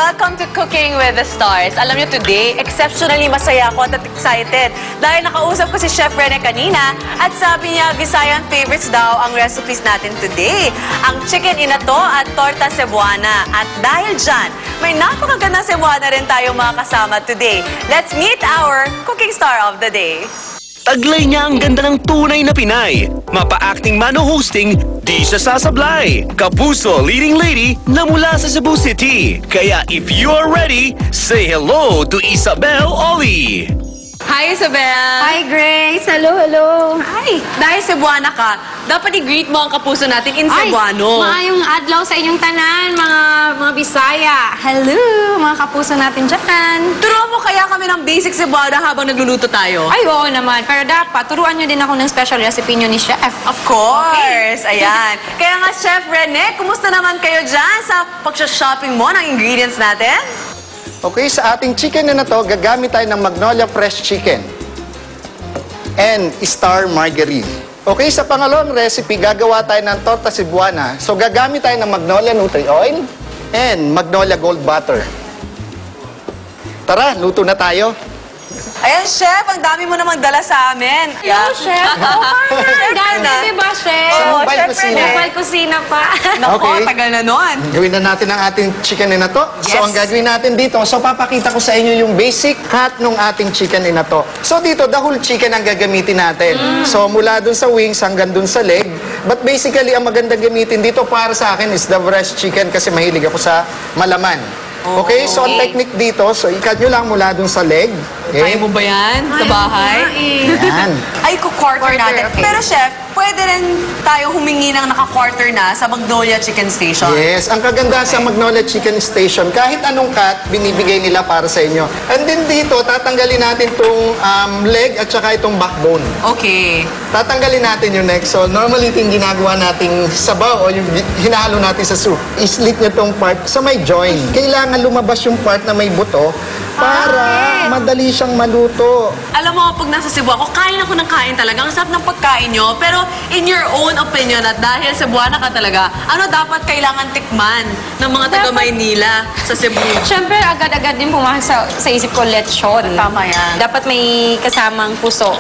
Welcome to Cooking with the Stars. Alam niyo, today, exceptionally masaya ako at excited dahil nakausap ko si Chef Rene kanina at sabi niya, Visayan favorites daw ang recipes natin today. Ang chicken inato at torta cebuana. At dahil dyan, may napakagandang cebuana rin tayong mga kasama today. Let's meet our cooking star of the day. Taglay niya ang ganda ng tunay na Pinay. Mapa-acting man o hosting, di siya sasablay. Kapuso leading lady na mula sa Cebu City. Kaya if you're ready, say hello to Isabel Oli. Hi, Isabel! Hi, Grace! Hello, hello! Hi! Dahil Cebuana ka, dapat i-greet mo ang kapuso natin in Cebuano. Maayong adlaw sa inyong tanan, mga Bisaya. Hello, mga kapuso natin dyan. Turuan mo kaya kami ng basic Cebuana habang nagluluto tayo? Ay, oo naman. Pero dapat, turuan nyo din ako ng special recipe nyo ni Chef. Of course! Okay. Ayan. Kaya nga, Chef Rene, kumusta naman kayo dyan sa pag-shopping mo ng ingredients natin? Okay, sa ating chicken na to, gagamit tayo ng Magnolia Fresh Chicken and Star Margarine. Okay, sa pangalawang recipe, gagawa tayo ng torta cebuana. So, gagamit tayo ng Magnolia Nutri Oil and Magnolia Gold Butter. Tara, luto na tayo. Ayan, Chef, ang dami mo namang dala sa amin. Hello, Chef! Oo, parang dati, diba, Chef? Mobile Chef Cuisine. Rene. Mobile kusina pa. Nako, Okay. tagal na nun. Gawin na natin ang ating chicken na to. Yes. So, ang gagawin natin dito, so papakita ko sa inyo yung basic cut ng ating chicken na to. So, dito, the whole chicken ang gagamitin natin. So, mula dun sa wings hanggang dun sa leg. But basically, ang magandang gamitin dito para sa akin is the breast chicken kasi mahilig ako sa malaman. Okay, so ang technique dito, so ikat nyo lang mula dun sa leg. Kaya Okay? mo ba yan sa bahay? Yan. Ay, quarter natin. okay. Pero, Chef, pwede rin tayo humingi ng naka-quarter na sa Magnolia Chicken Station. Yes, ang kaganda sa Magnolia Chicken Station, kahit anong cut, binibigay nila para sa inyo. And then dito, tatanggalin natin itong leg at saka itong backbone. Okay. Tatanggalin natin yung neck. So, normally ito yung ginagawa nating sabaw o yung hinahalo natin sa soup. I-slit nyo itong part sa may joint. Kailangan lumabas yung part na may buto para madali siyang maluto. Alam mo, pag nasa Cebu ako, kain ako ng kain talaga. Ang sarap ng pagkain nyo. Pero in your own opinion at dahil Cebuana ka talaga, ano dapat kailangan tikman ng mga taga-Maynila sa Cebu? Siyempre, agad-agad din pumasok sa isip ko, lechon. Tama yan. Dapat may kasamang puso.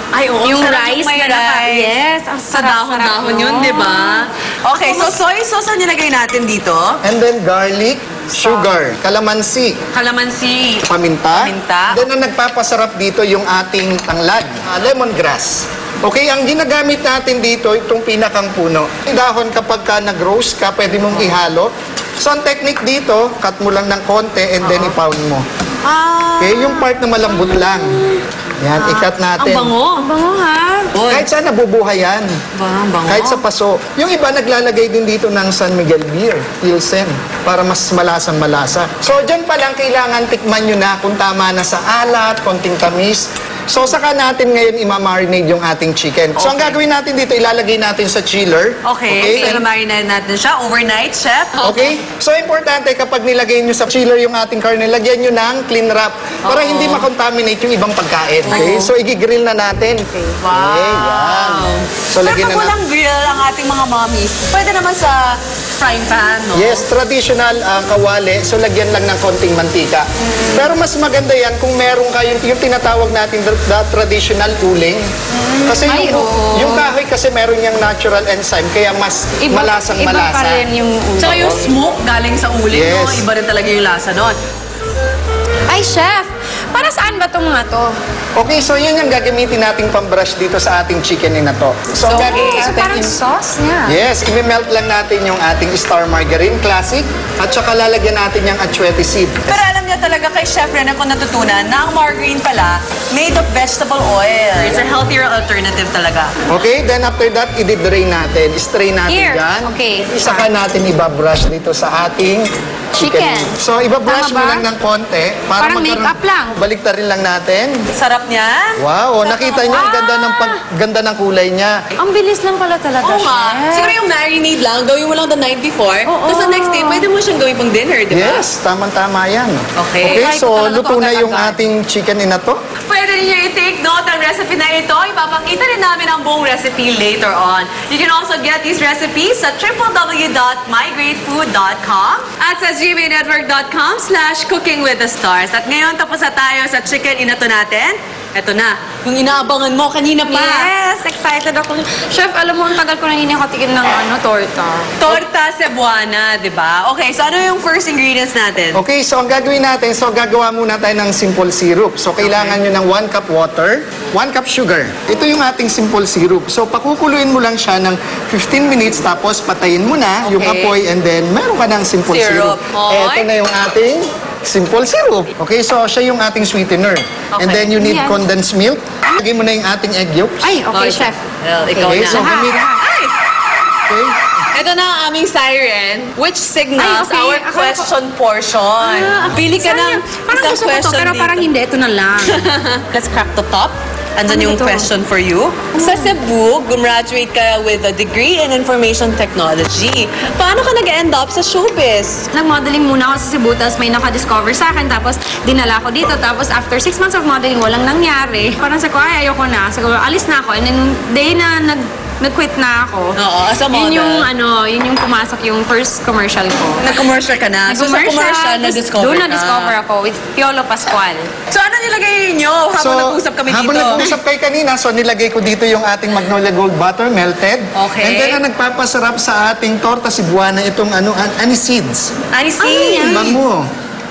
Ay, oo. Yung sarap rice may na rice. yes, ang Sa sarap-sarap dahon-dahon nun. yun, di ba? Okay, so soy sauce ang nilagay natin dito. And then garlic, sugar, calamansi, Kalamansi. paminta. Paminta. Then ang nagpapasarap dito yung ating tanglad, lemongrass. Okay, ang ginagamit natin dito, itong pinakang puno. Yung dahon kapag ka nag-roast ka, pwede mong ihalo. So ang technique dito, cut mo lang ng konti and then i-pound mo. Ah, Okay, yung part na malambot lang. Yan, i-cut ang natin. bango. Ang bango, ha? Uy, Kahit saan nabubuhay yan. ang bango. Kahit sa paso. Yung iba naglalagay din dito ng San Miguel beer, Pilsen, para mas malasang malasa. So, dyan pa lang kailangan tikman nyo na kung tama na sa alat, konting tamis. So, saka natin ngayon imamarinate yung ating chicken. So, ang gagawin natin dito, ilalagay natin sa chiller. Okay, so and- na-marinate natin siya overnight, Chef. Okay? So, importante kapag nilagay nyo sa chiller yung ating karne, lagyan nyo ng clean wrap para hindi makontaminate yung ibang pagkain. Okay? So, i-grill na natin. Okay, yan. So, Pero lagyan pag na natin. walang grill ang ating mga mommies, pwede naman sa frying pan, no? Yes, traditional kawali. So, lagyan lang ng konting mantika. Pero mas maganda yan kung meron kayo yung tinatawag natin the traditional uling. Kasi Ay, yung, oo. yung kahoy kasi meron yung natural enzyme kaya mas malasang Iba malasa. pa rin yung Tsaka yung smoke galing sa uling, no? Yes. Iba rin talaga yung lasa doon. Ay, Chef! Para saan ba itong mga to? Okay, so yun yung gagamitin nating pambrush dito sa ating chicken na to. So, ang gagawin So, natin parang sauce niya. Yes, i-melt lang natin yung ating Star Margarine Classic at saka lalagyan natin yung achuete seed. Pero alam niya talaga kay Chef Rene kung natutunan na ang margarine pala made of vegetable oil. It's a healthier alternative talaga. Okay, then after that, i-drain natin. Strain natin Here, dyan. okay. Saka natin ibabrush dito sa ating Chicken. So, ibabrush Tama mo ba? lang ng konti. Para Parang magkaroon- makeup lang. Baliktarin lang natin. Sarap niyan. Wow, nakita niyo ang ganda ng ganda ng kulay niya. Ang bilis lang pala talaga, Oo nga. Chef. Siguro yung marinade lang, gawin mo lang the night before. Oo. Tapos the next day, pwede mo siyang gawin pang dinner, di ba? Yes, tamang-tama yan. Okay. Okay, Try ko so talaga luto to na yung agad-agad. ating chicken inato. Pwede niyo i-take note ang recipe na ito. Ipapakita rin namin ang buong recipe later on. You can also get these recipes sa www.mygreatfood.com. At sa gmaynetwork.com/cookingwiththestars. At ngayon, tapos na tayo sa chicken inato natin. Ito na, yung inaabangan mo kanina pa. Yes, excited ako. Chef, alam mo, ang tagal ko nang hinihatikin ng torta. Torta cebuana, di ba? Okay, so ano yung first ingredients natin? Okay, so ang gagawin natin, so gagawa muna tayo ng simple syrup. So kailangan nyo ng 1 cup water, 1 cup sugar. Ito yung ating simple syrup. So pakukuluin mo lang siya ng 15 minutes, tapos patayin mo na yung Okay. apoy, and then meron ka ng simple syrup. Oy. Ito na yung ating simple syrup. Okay, so siya yung ating sweetener. And then you need Yan. condensed milk. Lagay mo na yung ating egg yolks. Ay, okay, Chef. Well, ikaw Okay, na. so gamit. Ay! Okay. Ito na ang aming siren, which signals Ay, okay. our Akala ko- question portion. Pili ka ng Parang isang gusto ko to, question pero dito. parang hindi. Ito na lang. Let's crack the top. Andyan Ano yung ito? question for you. Sa Cebu, gumraduate ka with a degree in information technology. Paano ka nag-end up sa showbiz? Nag-modeling muna ako sa Cebu, tapos may naka-discover sa akin, tapos dinala ko dito, tapos after 6 months of modeling, walang nangyari. Parang sa ko, ay, ayoko na. Sabi ko, alis na ako. And then, day na nag-quit na ako. Oo, as a model. Yun yung pumasok yung first commercial ko. Nag-commercial ka na. So sa commercial, tapos na-discover doon ka. na-discover ako with Piolo Pascual. So ano nilagay nyo habang nag-usap kami habang dito? nag-usap kayo kanina, so nilagay ko dito yung ating Magnolia Gold Butter, melted. Okay. And then ang nagpapasarap sa ating torta Cebuana, itong anise seeds. Anise Ano seeds. yan? Bang mo.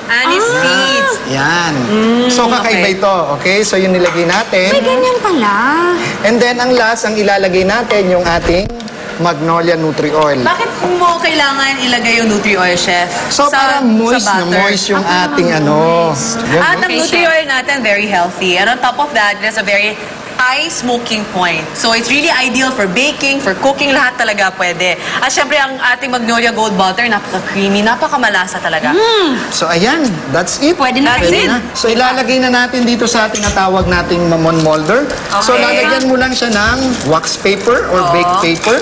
Anise seeds. Yan. So kakaiba okay. ito. Okay, so yun nilagay natin. Ay, ganyan pala. And then ang last, ang ilalagay natin yung ating Magnolia Nutri Oil. Bakit mo kailangan ilagay yung Nutri Oil, Chef? So para moist na butter? moist yung ating ano. Yan, At no? ang Okay, Nutri Chef. Oil natin, very healthy. And on top of that, there's a very high smoking point. So it's really ideal for baking, for cooking, lahat talaga pwede. At syempre, ang ating Magnolia Gold Butter, napaka-creamy, napakamalasa talaga. So ayan, that's it. Pwede na That's kayo. it. So ilalagay na natin dito sa ating natawag nating mamon molder. So Okay. lalagyan mo lang siya ng wax paper or Oo. baked paper.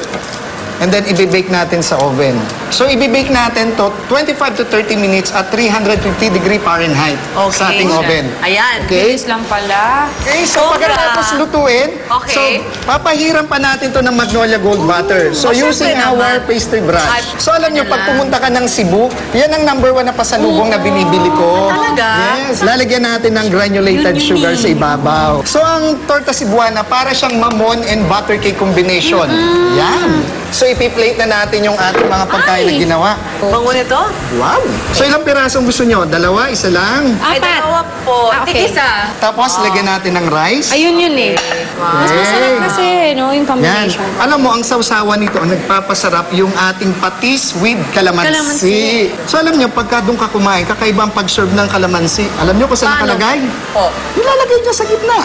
And then ibibake natin sa oven. So ibibake natin to 25 to 30 minutes at 350 degree Fahrenheit sa ating Chef. oven. Ayan. Okay? Bilis lang pala. Okay, so Sobra. pagkatapos lutuin, Okay. so papahiram pa natin to ng Magnolia Gold Butter. So using syempre our naman. pastry brush. Ay, So alam nyo, ano pag lang. pumunta ka ng Cebu, yan ang number 1 na pasalubong na binibili ko. Talaga? Yes. Lalagyan natin ng granulated sugar sa ibabaw. So ang torta Cebuana, para siyang mamon and butter cake combination. Yan. So ipi-plate na natin yung ating mga pagkain na Ay. ginawa. Bango nito? Wow! So ilang pirasong gusto nyo? Dalawa? Isa lang? Ay, Apat. dalawa po. Ah, okay. Tig-isa. Tapos lagyan natin ng rice. Ayun yun eh. Mas masarap kasi, no, yung Yan. combination. Alam mo, ang sausawan nito, ang nagpapasarap yung ating patis with calamansi. Calamansi. So alam nyo, pagka doon ka kumain, kakaiba ang pag-serve ng calamansi. Alam nyo kung saan Paano? nakalagay? Po. Nilalagay niya sa gitna.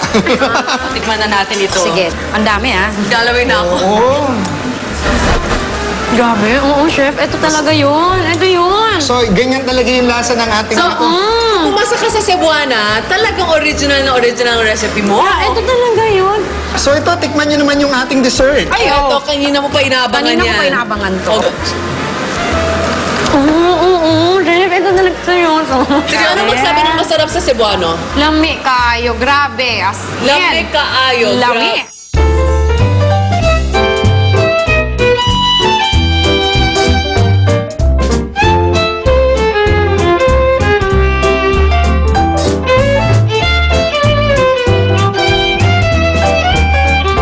Tikman na natin ito. Sige, ang dami ah. Galawin na ako. Oo. Grabe, oo chef, ito talaga yun. Ito yun. So, ganyan talaga yung lasa ng ating... So, kung pumasa ka sa Cebuana, talagang original na original ang recipe mo. Ito talaga yun. So, ito, tikman nyo naman yung ating dessert. Ay, Ito, oo. kanina mo pa inaabangan Kanina ko yan. pa inaabangan to. Oh, Oo, chef, ito talaga yun. sige, ano magsabi ng masarap sa Cebuano? Lami kayo, grabe. As in. Lami kaayo. Lami.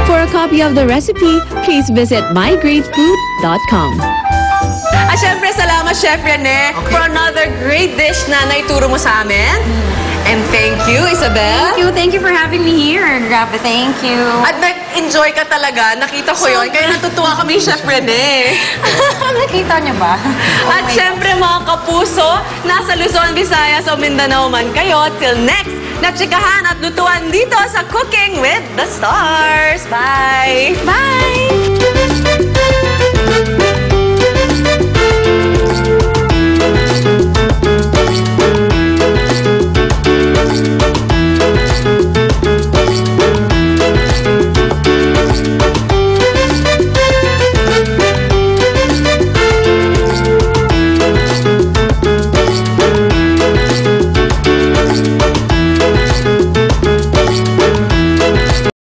For a copy of the recipe, please visit mygreatfood.com. At syempre, salamat Chef Rene for another great dish na naituro mo sa amin. And thank you, Isabel. Thank you for having me here. Grabe, thank you. At nag-enjoy ka talaga. Nakita ko yun. Kaya natutuwa kami, Chef Rene. Nakita niyo ba? At syempre, mga kapuso, nasa Luzon, Visayas o Mindanao man kayo. Till next, natsikahan at lutuan dito sa Cooking with the Stars. Bye! Bye!